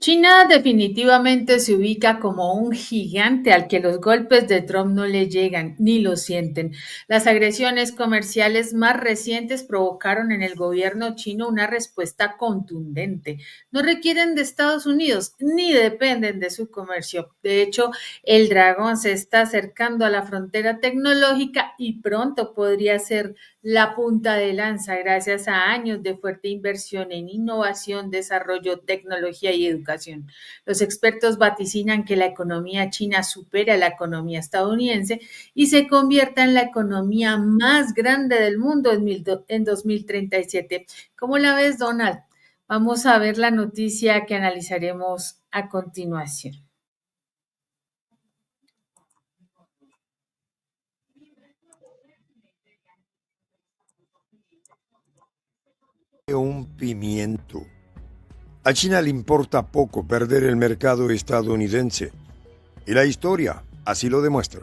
China definitivamente se ubica como un gigante al que los golpes de Trump no le llegan ni lo sienten. Las agresiones comerciales más recientes provocaron en el gobierno chino una respuesta contundente. No requieren de Estados Unidos ni dependen de su comercio. De hecho, el dragón se está acercando a la frontera tecnológica y pronto podría ser la punta de lanza gracias a años de fuerte inversión en innovación, desarrollo, tecnología y educación. Los expertos vaticinan que la economía china supera a la economía estadounidense y se convierta en la economía más grande del mundo en 2037. ¿Cómo la ves, Donald? Vamos a ver la noticia que analizaremos a continuación. Un pimiento. A China le importa poco perder el mercado estadounidense, y la historia así lo demuestra.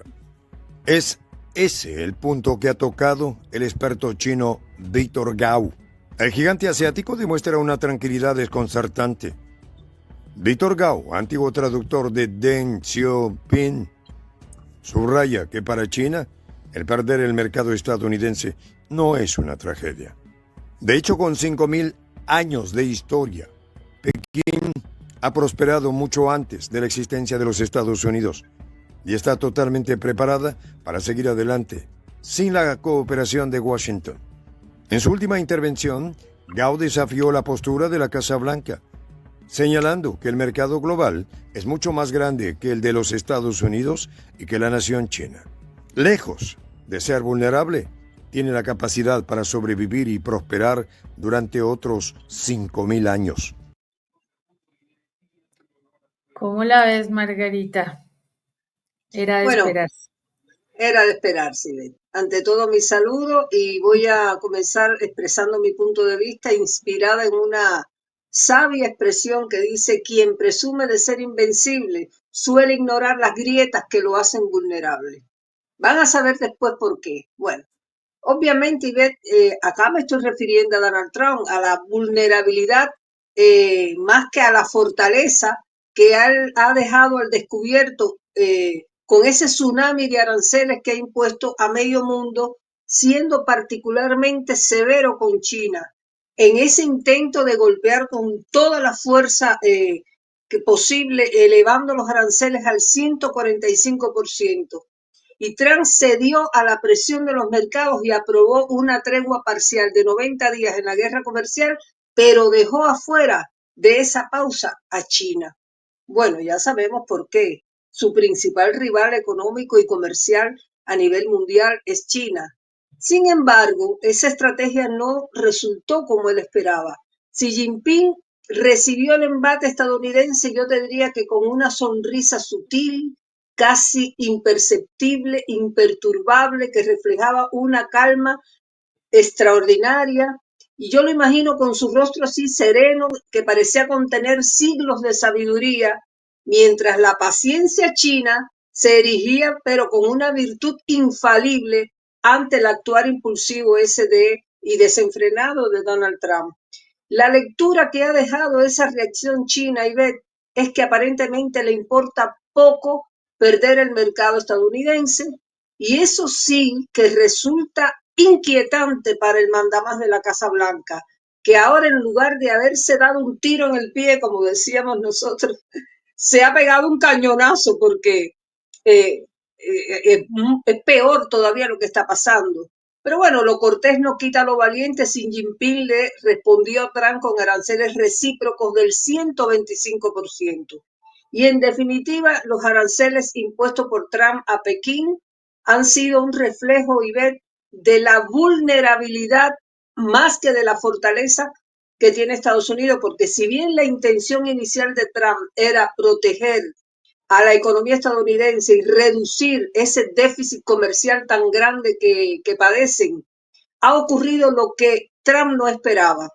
Es ese el punto que ha tocado el experto chino Víctor Gao. El gigante asiático demuestra una tranquilidad desconcertante. Víctor Gao, antiguo traductor de Deng Xiaoping, subraya que para China el perder el mercado estadounidense no es una tragedia. De hecho, con 5.000 años de historia, Pekín ha prosperado mucho antes de la existencia de los Estados Unidos y está totalmente preparada para seguir adelante sin la cooperación de Washington. En su última intervención, Gao desafió la postura de la Casa Blanca, señalando que el mercado global es mucho más grande que el de los Estados Unidos y que la nación china. Lejos de ser vulnerable, tiene la capacidad para sobrevivir y prosperar durante otros 5.000 años. ¿Cómo la ves, Margarita? Era de Bueno, esperar. era de esperarse, Ivette. Ante todo, mi saludo y voy a comenzar expresando mi punto de vista inspirada en una sabia expresión que dice: quien presume de ser invencible suele ignorar las grietas que lo hacen vulnerable. Van a saber después por qué. Bueno, obviamente, Ivette, acá me estoy refiriendo a Donald Trump, a la vulnerabilidad más que a la fortaleza que él ha dejado al descubierto con ese tsunami de aranceles que ha impuesto a medio mundo, siendo particularmente severo con China, en ese intento de golpear con toda la fuerza que posible, elevando los aranceles al 145%. Y Trump cedió a la presión de los mercados y aprobó una tregua parcial de 90 días en la guerra comercial, pero dejó afuera de esa pausa a China. Bueno, ya sabemos por qué. Su principal rival económico y comercial a nivel mundial es China. Sin embargo, esa estrategia no resultó como él esperaba. Xi Jinping recibió el embate estadounidense, yo te diría que con una sonrisa sutil, casi imperceptible, imperturbable, que reflejaba una calma extraordinaria. Y yo lo imagino con su rostro así sereno, que parecía contener siglos de sabiduría, mientras la paciencia china se erigía, pero con una virtud infalible, ante el actuar impulsivo ese y desenfrenado de Donald Trump. La lectura que ha dejado esa reacción china, Ivette, es que aparentemente le importa poco perder el mercado estadounidense, y eso sí que resulta inquietante para el mandamás de la Casa Blanca, que ahora, en lugar de haberse dado un tiro en el pie, como decíamos nosotros, se ha pegado un cañonazo, porque eh, es peor todavía lo que está pasando. Pero bueno, lo cortés no quita lo valiente. Xi Jinping le respondió a Trump con aranceles recíprocos del 125%. Y en definitiva, los aranceles impuestos por Trump a Pekín han sido un reflejo, Ivette, de la vulnerabilidad más que de la fortaleza que tiene Estados Unidos, porque si bien la intención inicial de Trump era proteger a la economía estadounidense y reducir ese déficit comercial tan grande que padecen, ha ocurrido lo que Trump no esperaba.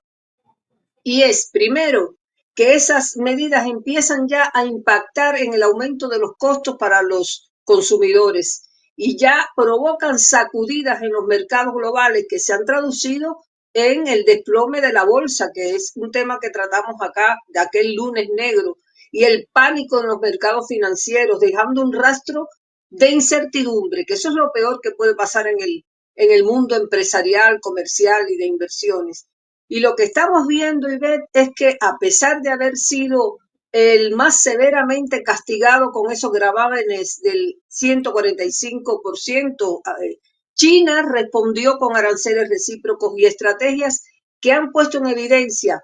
Y es, primero, que esas medidas empiezan ya a impactar en el aumento de los costos para los consumidores y ya provocan sacudidas en los mercados globales que se han traducido en el desplome de la bolsa, que es un tema que tratamos acá de aquel lunes negro, y el pánico en los mercados financieros, dejando un rastro de incertidumbre, que eso es lo peor que puede pasar en el mundo empresarial, comercial y de inversiones. Y lo que estamos viendo, Ivette, es que a pesar de haber sido el más severamente castigado con esos gravámenes del 145%, China respondió con aranceles recíprocos y estrategias que han puesto en evidencia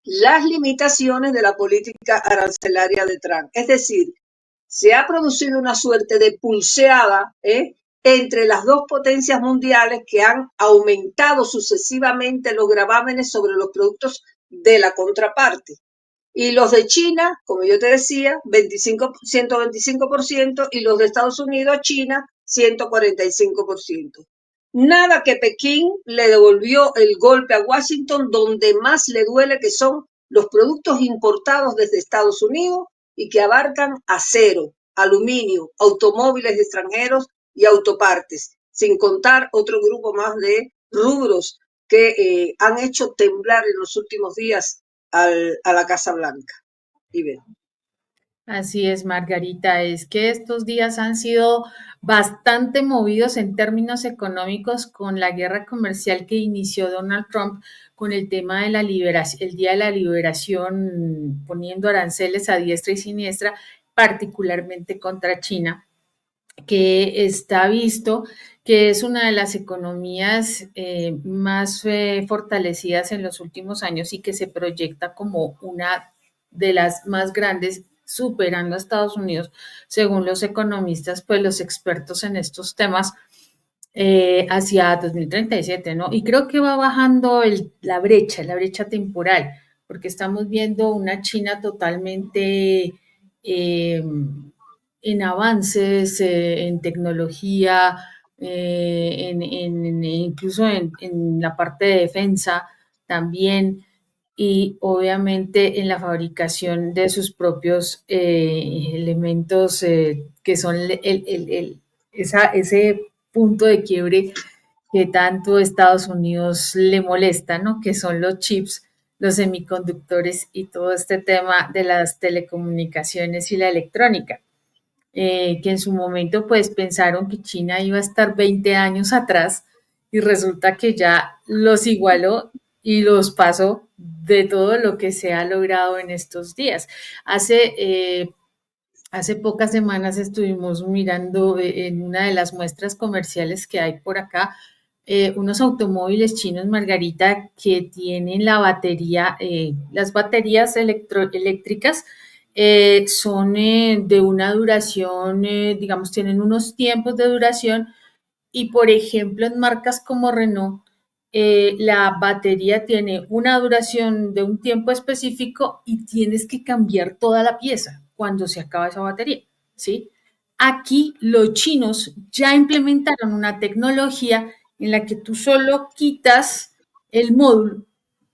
las limitaciones de la política arancelaria de Trump. Es decir, se ha producido una suerte de pulseada entre las dos potencias mundiales que han aumentado sucesivamente los gravámenes sobre los productos de la contraparte. Y los de China, como yo te decía, 125%, y los de Estados Unidos a China, 145%. Nada que Pekín le devolvió el golpe a Washington, donde más le duele, que son los productos importados desde Estados Unidos y que abarcan acero, aluminio, automóviles extranjeros y autopartes, sin contar otro grupo más de rubros que han hecho temblar en los últimos días a la Casa Blanca. Y ven. Así es, Margarita, es que estos días han sido bastante movidos en términos económicos con la guerra comercial que inició Donald Trump con el tema de la liberación, el Día de la Liberación, poniendo aranceles a diestra y siniestra, particularmente contra China, que está visto que es una de las economías más fortalecidas en los últimos años y que se proyecta como una de las más grandes, superando a Estados Unidos, según los economistas, pues los expertos en estos temas, hacia 2037, ¿no? Y creo que va bajando la brecha temporal, porque estamos viendo una China totalmente en avances, en tecnología, incluso en la parte de defensa también, y obviamente en la fabricación de sus propios elementos que son ese punto de quiebre que tanto Estados Unidos le molesta, ¿no? Que son los chips, los semiconductores y todo este tema de las telecomunicaciones y la electrónica, que en su momento pues pensaron que China iba a estar 20 años atrás y resulta que ya los igualó y los pasó de todo lo que se ha logrado en estos días. Hace pocas semanas estuvimos mirando en una de las muestras comerciales que hay por acá unos automóviles chinos, Margarita, que tienen la batería, las baterías eléctricas son de una duración, digamos, tienen unos tiempos de duración y, por ejemplo, en marcas como Renault, la batería tiene una duración de un tiempo específico y tienes que cambiar toda la pieza cuando se acaba esa batería, ¿sí? Aquí los chinos ya implementaron una tecnología en la que tú solo quitas el módulo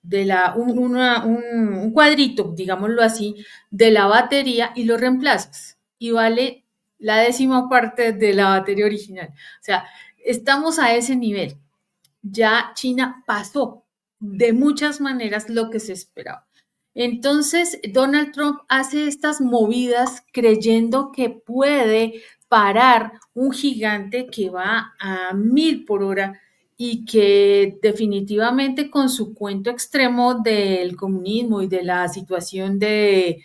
de un cuadrito, digámoslo así, de la batería y lo reemplazas y vale la décima parte de la batería original. O sea, estamos a ese nivel. Ya China pasó de muchas maneras lo que se esperaba. Entonces, Donald Trump hace estas movidas creyendo que puede parar un gigante que va a 1000 por hora y que definitivamente con su cuento extremo del comunismo y de la situación de,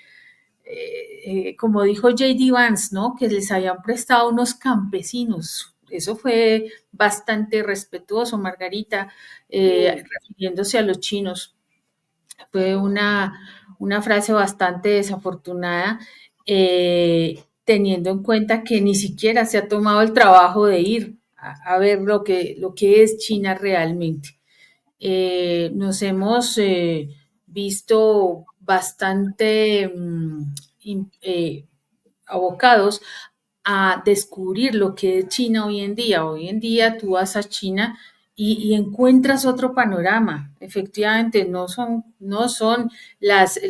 como dijo J.D. Vance, ¿no? Que les habían prestado unos campesinos. Eso fue bastante respetuoso, Margarita, refiriéndose a los chinos. Fue una frase bastante desafortunada, teniendo en cuenta que ni siquiera se ha tomado el trabajo de ir a ver lo que es China realmente. Nos hemos visto bastante abocados a descubrir lo que es China hoy en día. Hoy en día tú vas a China y encuentras otro panorama. Efectivamente, no son las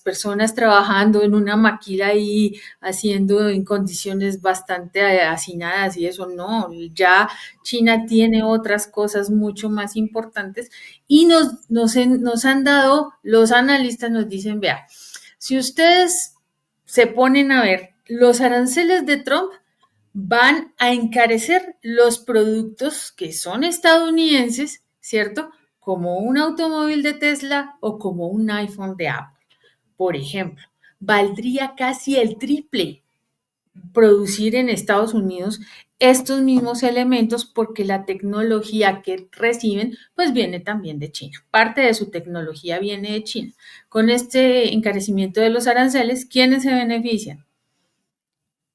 personas trabajando en una maquila y haciendo en condiciones bastante hacinadas y eso, no. Ya China tiene otras cosas mucho más importantes Y nos han dado, los analistas nos dicen, vea, si ustedes se ponen a ver, los aranceles de Trump van a encarecer los productos que son estadounidenses, ¿cierto? Como un automóvil de Tesla o como un iPhone de Apple, por ejemplo. Valdría casi el triple producir en Estados Unidos estos mismos elementos porque la tecnología que reciben pues viene también de China. Parte de su tecnología viene de China. Con este encarecimiento de los aranceles, ¿quiénes se benefician?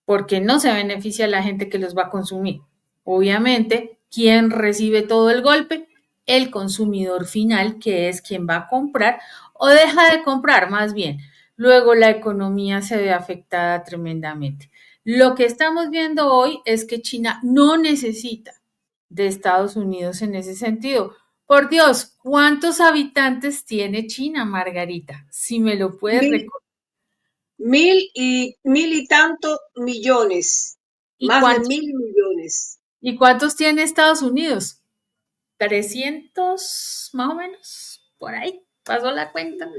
Porque no se beneficia a la gente que los va a consumir. Obviamente, ¿quién recibe todo el golpe? El consumidor final, que es quien va a comprar o deja de comprar más bien. Luego la economía se ve afectada tremendamente. Lo que estamos viendo hoy es que China no necesita de Estados Unidos en ese sentido. Por Dios, ¿cuántos habitantes tiene China, Margarita? Si me lo puedes Mil, recordar. mil y tantos millones, ¿Y más de cuántos, 1.000 millones. ¿Y cuántos tiene Estados Unidos? 300 más o menos, por ahí, pasó la cuenta.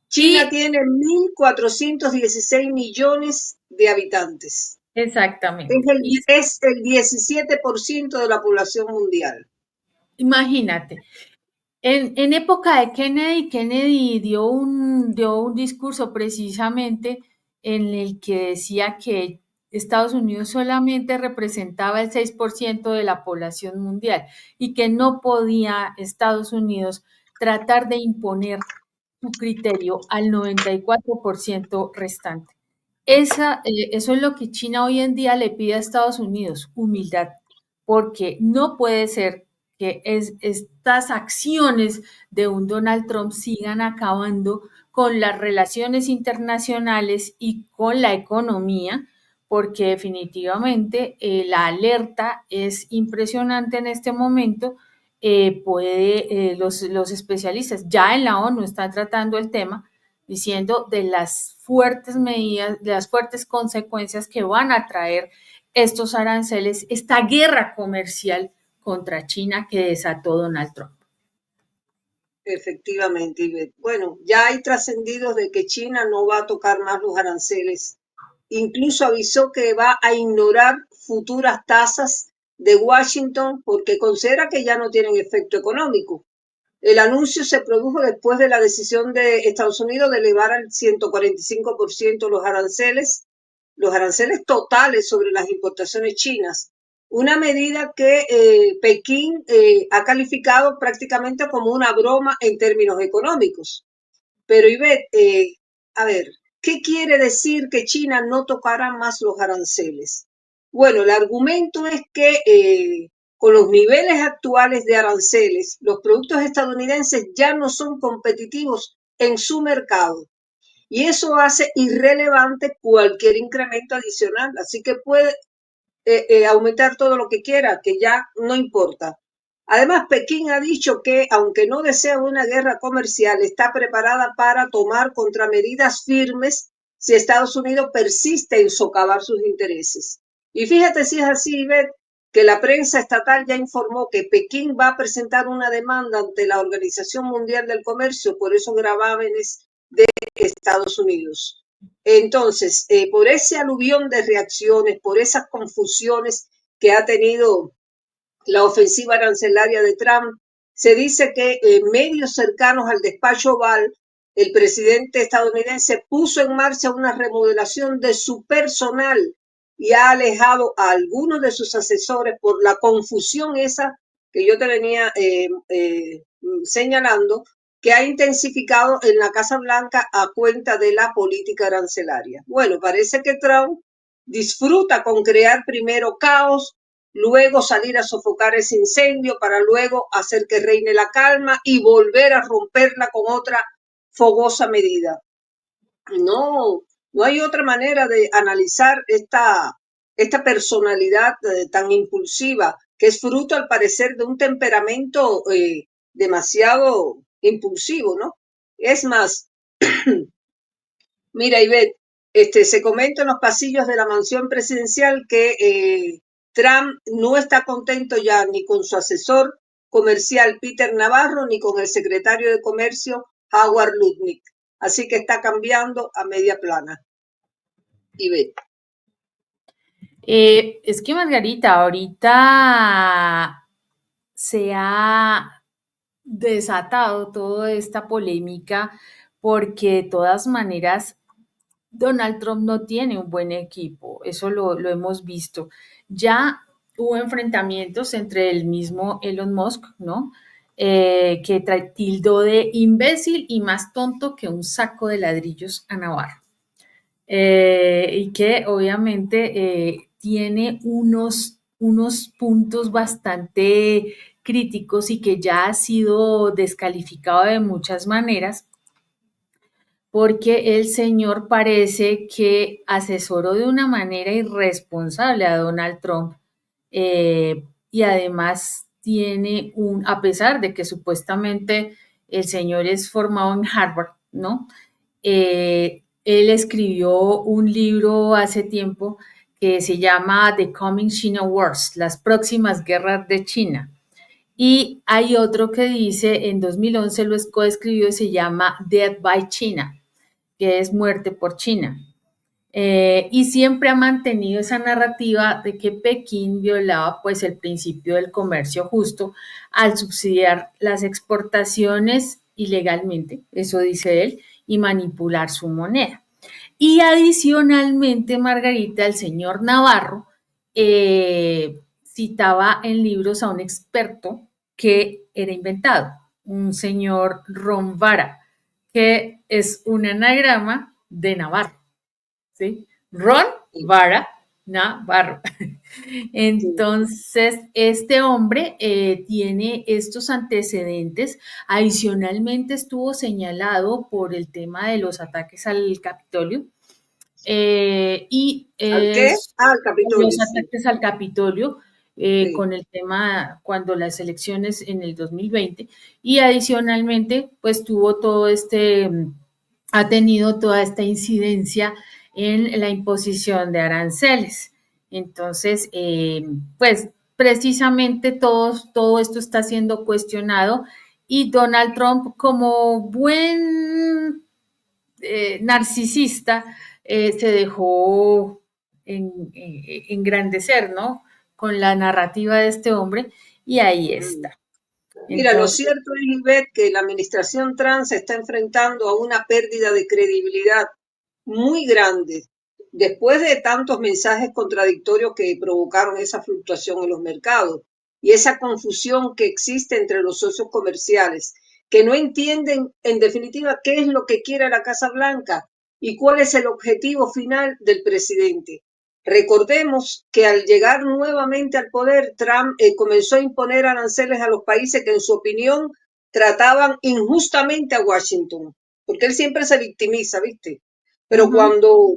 China Y tiene 1.416 millones de habitantes. exactamente. Y Es el 17% de la población mundial. imagínate, en época de Kennedy dio un discurso precisamente en el que decía que Estados Unidos solamente representaba el 6% de la población mundial y que no podía Estados Unidos tratar de imponer su criterio al 94% restante. Eso es lo que China hoy en día le pide a Estados Unidos, humildad, porque no puede ser que estas acciones de un Donald Trump sigan acabando con las relaciones internacionales y con la economía, porque definitivamente la alerta es impresionante en este momento. Los especialistas ya en la ONU están tratando el tema, diciendo de las fuertes medidas, de las fuertes consecuencias que van a traer estos aranceles, esta guerra comercial contra China que desató Donald Trump. Efectivamente, Ivette. Bueno, ya hay trascendidos de que China no va a tocar más los aranceles. Incluso avisó que va a ignorar futuras tasas de Washington porque considera que ya no tienen efecto económico. El anuncio se produjo después de la decisión de Estados Unidos de elevar al 145% los aranceles totales sobre las importaciones chinas, una medida que Pekín ha calificado prácticamente como una broma en términos económicos. Pero Ivette, a ver, ¿qué quiere decir que China no tocará más los aranceles? Bueno, el argumento es que con los niveles actuales de aranceles, los productos estadounidenses ya no son competitivos en su mercado y eso hace irrelevante cualquier incremento adicional. Así que puede aumentar todo lo que quiera, que ya no importa. Además, Pekín ha dicho que, aunque no desea una guerra comercial, está preparada para tomar contramedidas firmes si Estados Unidos persiste en socavar sus intereses. Y fíjate si es así, Ivette, que la prensa estatal ya informó que Pekín va a presentar una demanda ante la Organización Mundial del Comercio por esos gravámenes de Estados Unidos. Entonces, por ese aluvión de reacciones, por esas confusiones que ha tenido la ofensiva arancelaria de Trump, se dice que medios cercanos al despacho Oval, el presidente estadounidense puso en marcha una remodelación de su personal y ha alejado a algunos de sus asesores por la confusión esa que yo te venía señalando, que ha intensificado en la Casa Blanca a cuenta de la política arancelaria. Bueno, parece que Trump disfruta con crear primero caos, luego salir a sofocar ese incendio para luego hacer que reine la calma y volver a romperla con otra fogosa medida. No, no hay otra manera de analizar esta personalidad tan impulsiva, que es fruto al parecer de un temperamento demasiado impulsivo, ¿no? Es más, mira, Ivette, se comenta en los pasillos de la mansión presidencial que Trump no está contento ya ni con su asesor comercial Peter Navarro ni con el secretario de Comercio Howard Lutnick. Así que está cambiando a media plana. Y ve. Es que Margarita, ahorita se ha desatado toda esta polémica porque de todas maneras Donald Trump no tiene un buen equipo, eso lo hemos visto. Ya hubo enfrentamientos entre el mismo Elon Musk, ¿no? Que tildó de imbécil y más tonto que un saco de ladrillos a Navarro. Y que obviamente tiene unos puntos bastante críticos y que ya ha sido descalificado de muchas maneras porque el señor parece que asesoró de una manera irresponsable a Donald Trump y además tiene a pesar de que supuestamente el señor es formado en Harvard, ¿no? Él escribió un libro hace tiempo que se llama The Coming China Wars, las próximas guerras de China. Y hay otro que dice, en 2011 lo coescribió, se llama Death by China, que es muerte por China. Y siempre ha mantenido esa narrativa de que Pekín violaba pues el principio del comercio justo al subsidiar las exportaciones ilegalmente, eso dice él, y manipular su moneda. Y adicionalmente, Margarita, el señor Navarro citaba en libros a un experto que era inventado, un señor Ron Vara, que es un anagrama de Navarro, ¿sí? Ron Vara Navarro. Entonces, este hombre tiene estos antecedentes. Adicionalmente, estuvo señalado por el tema de los ataques al Capitolio. ¿Al qué? Al Capitolio. Los ataques al Capitolio con el tema cuando las elecciones en el 2020 y adicionalmente pues ha tenido toda esta incidencia en la imposición de aranceles. Entonces, pues precisamente todo esto está siendo cuestionado y Donald Trump como buen narcisista se dejó engrandecer, ¿no? Con la narrativa de este hombre y ahí está. Mira, lo cierto es, Ivette, que la administración Trump se está enfrentando a una pérdida de credibilidad muy grande después de tantos mensajes contradictorios que provocaron esa fluctuación en los mercados y esa confusión que existe entre los socios comerciales, que no entienden en definitiva qué es lo que quiere la Casa Blanca y cuál es el objetivo final del presidente. Recordemos que al llegar nuevamente al poder, Trump comenzó a imponer aranceles a los países que en su opinión trataban injustamente a Washington, porque él siempre se victimiza, ¿viste? Pero cuando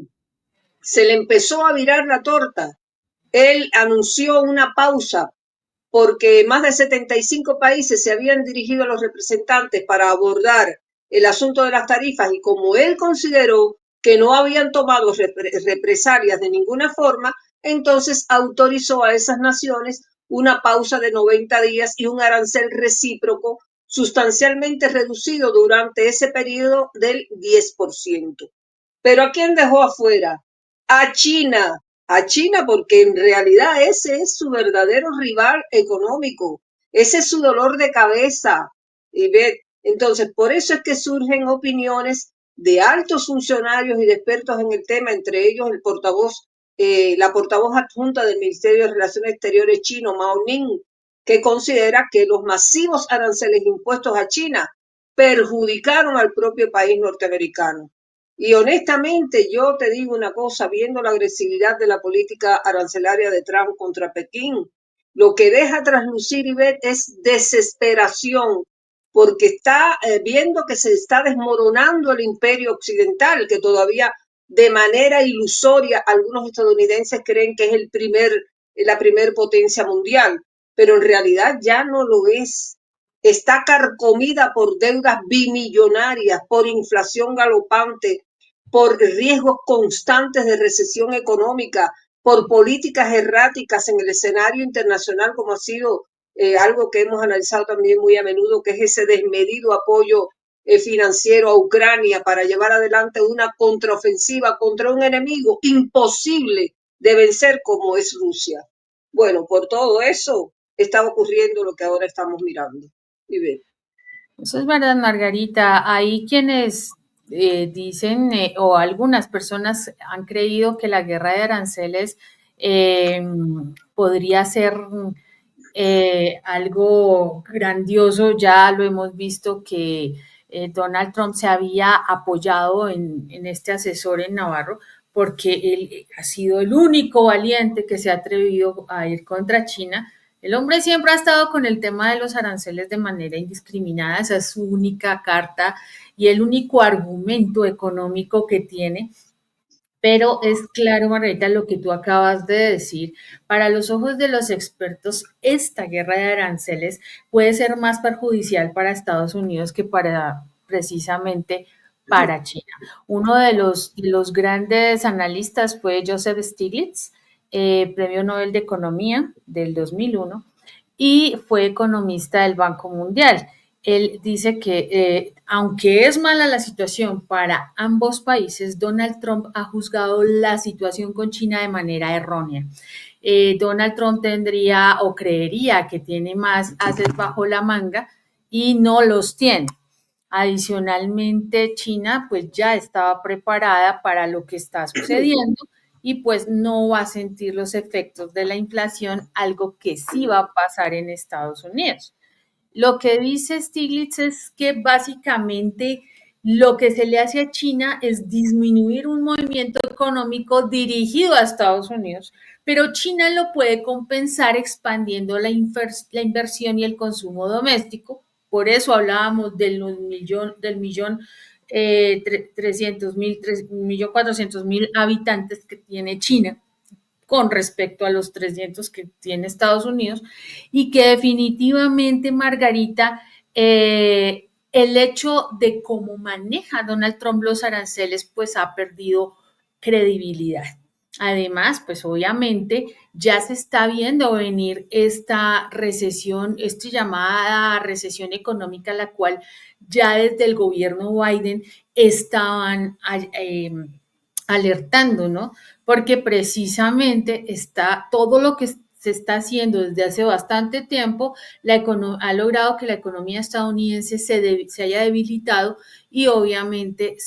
se le empezó a virar la torta, él anunció una pausa porque más de 75 países se habían dirigido a los representantes para abordar el asunto de las tarifas y como él consideró que no habían tomado represalias de ninguna forma, entonces autorizó a esas naciones una pausa de 90 días y un arancel recíproco sustancialmente reducido durante ese periodo del 10%. Pero ¿a quién dejó afuera? A China porque en realidad ese es su verdadero rival económico, ese es su dolor de cabeza. Y ve, entonces, por eso es que surgen opiniones de altos funcionarios y de expertos en el tema, entre ellos el portavoz, la portavoz adjunta del Ministerio de Relaciones Exteriores chino, Mao Ning, que considera que los masivos aranceles impuestos a China perjudicaron al propio país norteamericano. Y honestamente, yo te digo una cosa, viendo la agresividad de la política arancelaria de Trump contra Pekín, lo que deja traslucir Ivette es desesperación, porque está viendo que se está desmoronando el imperio occidental, que todavía de manera ilusoria algunos estadounidenses creen que es la primer potencia mundial, pero en realidad ya no lo es. Está carcomida por deudas bimillonarias, por inflación galopante, por riesgos constantes de recesión económica, por políticas erráticas en el escenario internacional como ha sido algo que hemos analizado también muy a menudo, que es ese desmedido apoyo financiero a Ucrania para llevar adelante una contraofensiva contra un enemigo imposible de vencer como es Rusia. Bueno, por todo eso está ocurriendo lo que ahora estamos mirando. Y ven. Eso es verdad, Margarita. Hay quienes dicen, o algunas personas han creído que la guerra de aranceles eh, podría ser algo grandioso. Ya lo hemos visto que Donald Trump se había apoyado en este asesor en Navarro, porque él ha sido el único valiente que se ha atrevido a ir contra China. El hombre siempre ha estado con el tema de los aranceles de manera indiscriminada, esa es su única carta y el único argumento económico que tiene. Pero es claro, Margarita, lo que tú acabas de decir. Para los ojos de los expertos, esta guerra de aranceles puede ser más perjudicial para Estados Unidos que para precisamente para China. Uno de los grandes analistas fue Joseph Stiglitz, Premio Nobel de Economía del 2001, y fue economista del Banco Mundial. Él dice que aunque es mala la situación para ambos países, Donald Trump ha juzgado la situación con China de manera errónea. Donald Trump tendría o creería que tiene más haces bajo la manga y no los tiene. Adicionalmente, China pues ya estaba preparada para lo que está sucediendo y pues no va a sentir los efectos de la inflación, algo que sí va a pasar en Estados Unidos. Lo que dice Stiglitz es que básicamente lo que se le hace a China es disminuir un movimiento económico dirigido a Estados Unidos, pero China lo puede compensar expandiendo la inversión y el consumo doméstico. Por eso hablábamos del millón 300.000, 1.400.000 habitantes que tiene China con respecto a los 300 que tiene Estados Unidos, y que definitivamente, Margarita, el hecho de cómo maneja Donald Trump los aranceles, pues ha perdido credibilidad. Además, pues obviamente ya se está viendo venir esta recesión, esta llamada recesión económica, la cual ya desde el gobierno Biden estaban alertando, ¿no? Porque precisamente está todo lo que se está haciendo desde hace bastante tiempo, ha logrado que la economía estadounidense se haya debilitado y obviamente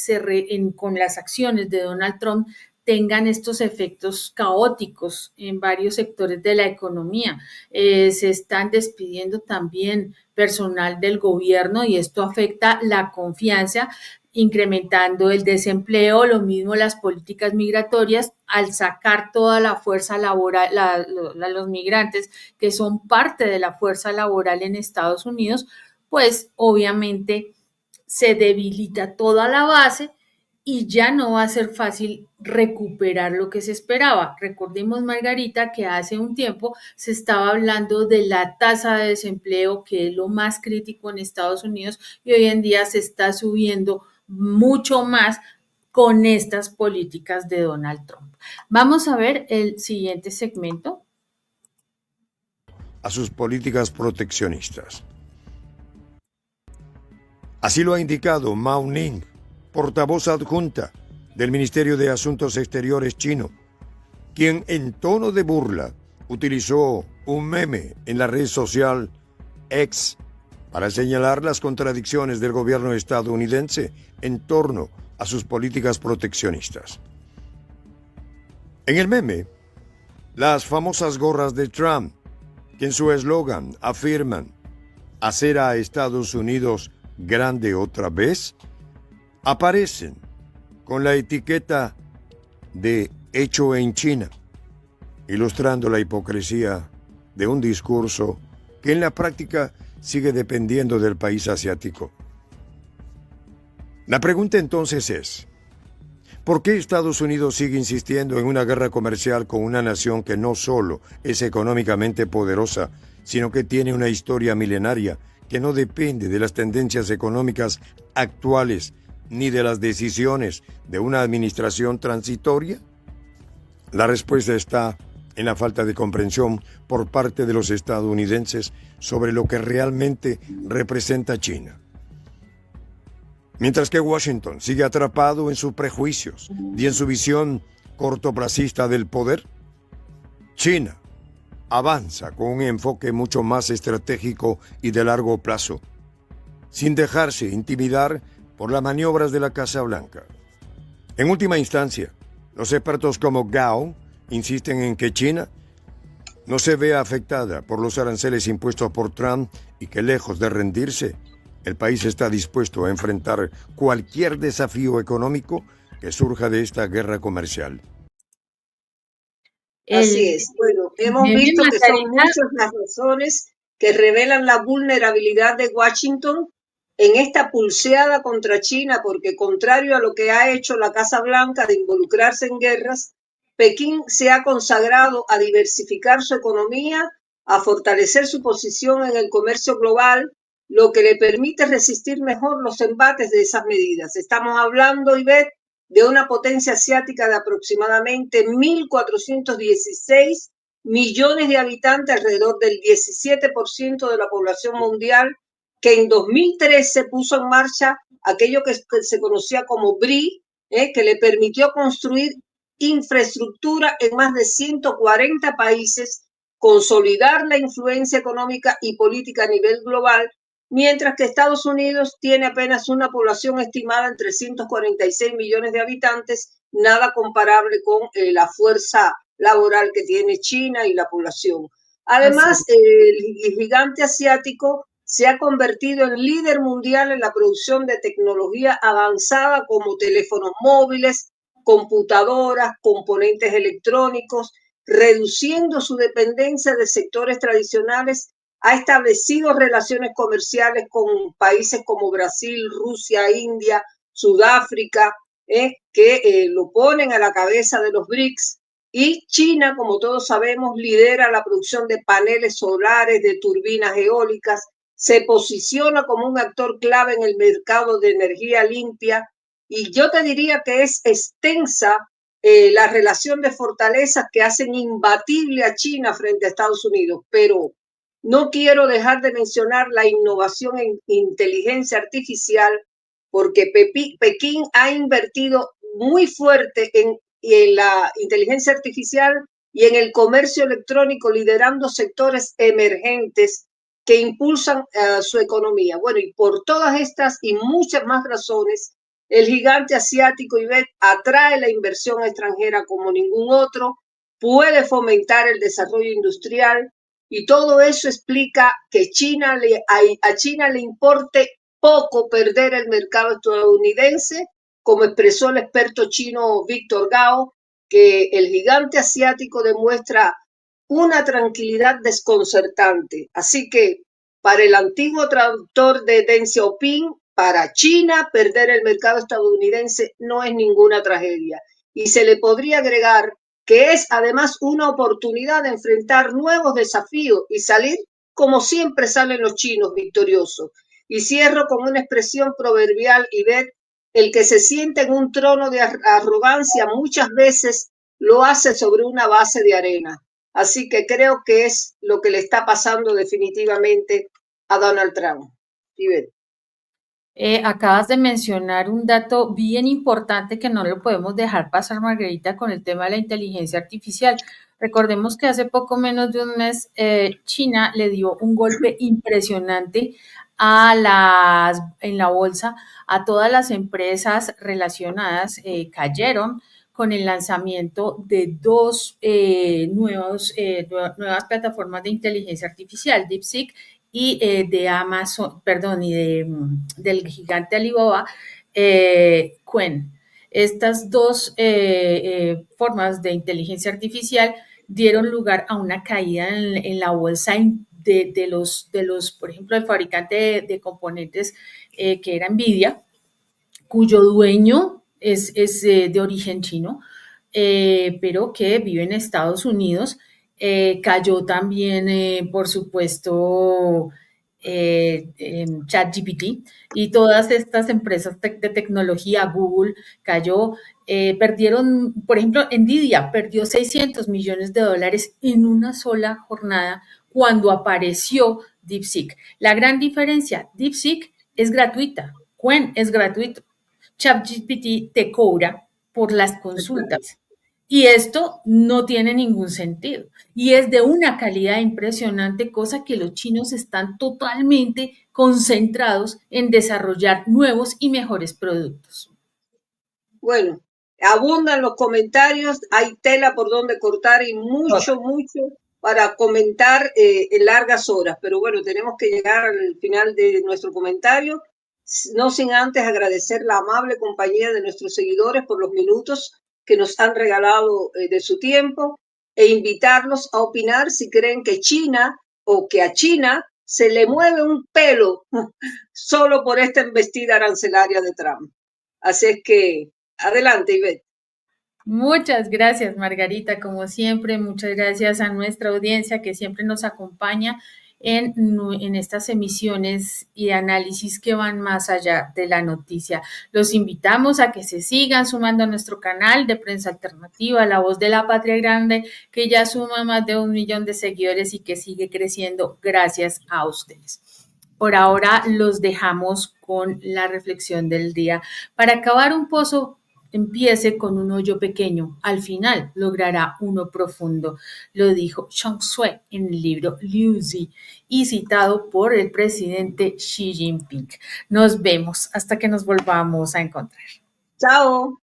con las acciones de Donald Trump tengan estos efectos caóticos en varios sectores de la economía. Se están despidiendo también personal del gobierno y esto afecta la confianza, incrementando el desempleo, lo mismo las políticas migratorias, al sacar toda la fuerza laboral, los migrantes que son parte de la fuerza laboral en Estados Unidos, pues obviamente se debilita toda la base y ya no va a ser fácil recuperar lo que se esperaba. Recordemos, Margarita, que hace un tiempo se estaba hablando de la tasa de desempleo, que es lo más crítico en Estados Unidos, y hoy en día se está subiendo mucho más con estas políticas de Donald Trump. Vamos a ver el siguiente segmento. A sus políticas proteccionistas. Así lo ha indicado Mao Ning, portavoz adjunta del Ministerio de Asuntos Exteriores chino, quien en tono de burla utilizó un meme en la red social X para señalar las contradicciones del gobierno estadounidense en torno a sus políticas proteccionistas. En el meme, las famosas gorras de Trump, que en su eslogan afirman hacer a Estados Unidos grande otra vez, aparecen con la etiqueta de hecho en China, ilustrando la hipocresía de un discurso que en la práctica sigue dependiendo del país asiático. La pregunta entonces es, ¿por qué Estados Unidos sigue insistiendo en una guerra comercial con una nación que no solo es económicamente poderosa, sino que tiene una historia milenaria que no depende de las tendencias económicas actuales ni de las decisiones de una administración transitoria? La respuesta está en la falta de comprensión por parte de los estadounidenses sobre lo que realmente representa China. Mientras que Washington sigue atrapado en sus prejuicios y en su visión cortoplacista del poder, China avanza con un enfoque mucho más estratégico y de largo plazo, sin dejarse intimidar por las maniobras de la Casa Blanca. En última instancia, los expertos como Gao insisten en que China no se vea afectada por los aranceles impuestos por Trump y que, lejos de rendirse, el país está dispuesto a enfrentar cualquier desafío económico que surja de esta guerra comercial. Así es. Bueno, hemos visto que son muchas las razones que revelan la vulnerabilidad de Washington en esta pulseada contra China, porque contrario a lo que ha hecho la Casa Blanca de involucrarse en guerras, Pekín se ha consagrado a diversificar su economía, a fortalecer su posición en el comercio global, lo que le permite resistir mejor los embates de esas medidas. Estamos hablando, Ivette, de una potencia asiática de aproximadamente 1.416 millones de habitantes, alrededor del 17% de la población mundial, que en 2013 puso en marcha aquello que se conocía como BRI, que le permitió construir infraestructura en más de 140 países, consolidar la influencia económica y política a nivel global, mientras que Estados Unidos tiene apenas una población estimada en 346 millones de habitantes, nada comparable con la fuerza laboral que tiene China y la población. Además, el gigante asiático se ha convertido en líder mundial en la producción de tecnología avanzada como teléfonos móviles, computadoras, componentes electrónicos, reduciendo su dependencia de sectores tradicionales. Ha establecido relaciones comerciales con países como Brasil, Rusia, India, Sudáfrica, que lo ponen a la cabeza de los BRICS. Y China, como todos sabemos, lidera la producción de paneles solares, de turbinas eólicas, se posiciona como un actor clave en el mercado de energía limpia. Y yo te diría que es extensa la relación de fortalezas que hacen imbatible a China frente a Estados Unidos, pero no quiero dejar de mencionar la innovación en inteligencia artificial, porque Pekín ha invertido muy fuerte en la inteligencia artificial y en el comercio electrónico, liderando sectores emergentes que impulsan su economía. Bueno, y por todas estas y muchas más razones, el gigante asiático Ivette atrae la inversión extranjera como ningún otro, puede fomentar el desarrollo industrial, y todo eso explica que a China le importe poco perder el mercado estadounidense, como expresó el experto chino Víctor Gao, que el gigante asiático demuestra una tranquilidad desconcertante. Así que para el antiguo traductor de Deng Xiaoping, para China perder el mercado estadounidense no es ninguna tragedia. Y se le podría agregar que es además una oportunidad de enfrentar nuevos desafíos y salir como siempre salen los chinos victoriosos. Y cierro con una expresión proverbial, Ivette: el que se siente en un trono de arrogancia muchas veces lo hace sobre una base de arena. Así que creo que es lo que le está pasando definitivamente a Donald Trump. Ivette. Acabas de mencionar un dato bien importante que no lo podemos dejar pasar, Margarita, con el tema de la inteligencia artificial. Recordemos que hace poco menos de un mes China le dio un golpe impresionante en la bolsa, a todas las empresas relacionadas cayeron con el lanzamiento de dos nuevas plataformas de inteligencia artificial, DeepSeek y de Amazon, perdón, del gigante Alibaba, Quen. Estas dos formas de inteligencia artificial dieron lugar a una caída en la bolsa de los, por ejemplo, el fabricante de componentes que era Nvidia, cuyo dueño es de origen chino, pero que vive en Estados Unidos. Cayó también, por supuesto, ChatGPT, y todas estas empresas de tecnología, Google cayó, perdieron, por ejemplo, Nvidia perdió 600 millones de dólares en una sola jornada cuando apareció DeepSeek. La gran diferencia, DeepSeek es gratuita, Qwen es gratuito, ChatGPT te cobra por las consultas. Y esto no tiene ningún sentido. Y es de una calidad impresionante, cosa que los chinos están totalmente concentrados en desarrollar nuevos y mejores productos. Bueno, abundan los comentarios, hay tela por donde cortar y mucho, mucho para comentar en largas horas. Pero bueno, tenemos que llegar al final de nuestro comentario, no sin antes agradecer la amable compañía de nuestros seguidores por los minutos que nos han regalado de su tiempo e invitarlos a opinar si creen que China o que a China se le mueve un pelo solo por esta embestida arancelaria de Trump. Así es que adelante, Ivette. Muchas gracias, Margarita, como siempre. Muchas gracias a nuestra audiencia que siempre nos acompaña en estas emisiones y análisis que van más allá de la noticia. Los invitamos a que se sigan sumando a nuestro canal de Prensa Alternativa, La Voz de la Patria Grande, que ya suma más de 1 millón de seguidores y que sigue creciendo gracias a ustedes. Por ahora los dejamos con la reflexión del día. Para acabar un pozo, empiece con un hoyo pequeño, al final logrará uno profundo, lo dijo Chuang Tzu en el libro Liu Zi y citado por el presidente Xi Jinping. Nos vemos hasta que nos volvamos a encontrar. Chao.